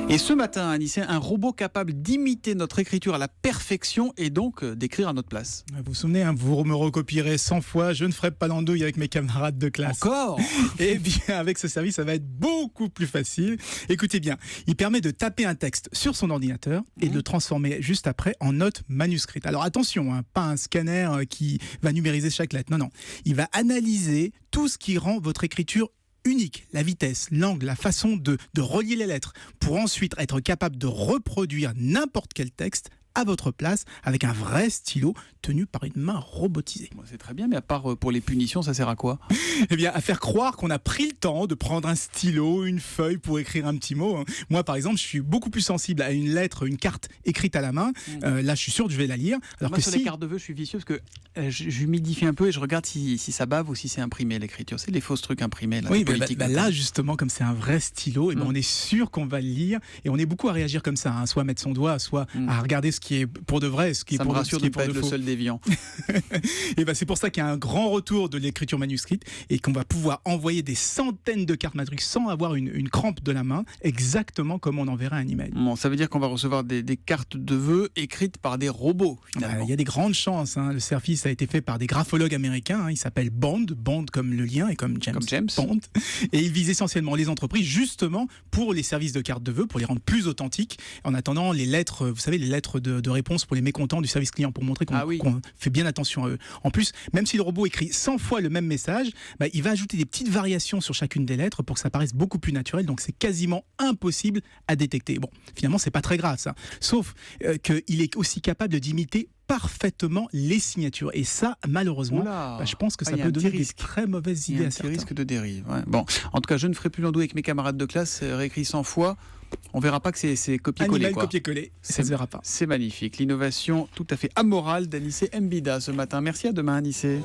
Et ce matin, Anissé, un robot capable d'imiter notre écriture à la perfection et donc d'écrire à notre place. Vous vous souvenez, vous me recopierez 100 fois, je ne ferai pas l'andouille avec mes camarades de classe. Encore ? Eh bien, avec ce service, ça va être beaucoup plus facile. Écoutez bien, il permet de taper un texte sur son ordinateur et de le transformer juste après en note manuscrite. Alors attention, pas un scanner qui va numériser chaque lettre. Non, non. Il va analyser tout ce qui rend votre écriture unique, la vitesse, l'angle, la façon de relier les lettres, pour ensuite être capable de reproduire n'importe quel texte à votre place avec un vrai stylo tenu par une main robotisée. Bon, c'est très bien, mais à part pour les punitions, ça sert à quoi ? Eh bien, à faire croire qu'on a pris le temps de prendre un stylo, une feuille pour écrire un petit mot. Moi, par exemple, je suis beaucoup plus sensible à une lettre, une carte écrite à la main. Là, je suis sûr que je vais la lire. Alors moi, que sur les cartes de vœux, je suis vicieux parce que j'humidifie un peu et je regarde si ça bave ou si c'est imprimé l'écriture. C'est les fausses trucs imprimés. Là, oui, politique, là, justement, comme c'est un vrai stylo, on est sûr qu'on va le lire et on est beaucoup à réagir comme ça, soit à mettre son doigt, soit à regarder ce qui est pour de vrai, ce qui est pour de faux. Ça me rassure de ne pas être le seul déviant. Et c'est pour ça qu'il y a un grand retour de l'écriture manuscrite et qu'on va pouvoir envoyer des centaines de cartes Matrix sans avoir une crampe de la main, exactement comme on enverrait un email. Bon, ça veut dire qu'on va recevoir des cartes de vœux écrites par des robots, finalement. Il y a des grandes chances. Le service a été fait par des graphologues américains. Il s'appelle Bond comme le lien et comme James Bond. Et il vise essentiellement les entreprises, justement, pour les services de cartes de vœux, pour les rendre plus authentiques. En attendant, les lettres, vous savez, les lettres de réponse pour les mécontents du service client, pour montrer qu'on fait bien attention à eux. En plus, même si le robot écrit 100 fois le même message, il va ajouter des petites variations sur chacune des lettres pour que ça paraisse beaucoup plus naturel, donc c'est quasiment impossible à détecter. Bon, finalement, c'est pas très grave ça, sauf qu'il est aussi capable d'imiter parfaitement les signatures. Et ça, malheureusement, je pense que ça peut donner des très mauvaises idées à certains. Il y a un petit risque de dérive. Ouais. Bon, en tout cas, je ne ferai plus l'andouille avec mes camarades de classe, réécrit 100 fois. On verra pas que c'est copier-coller. Copier-coller, ça se verra pas. C'est magnifique. L'innovation tout à fait amorale d'Anissé Mbida ce matin. Merci, à demain Anissé.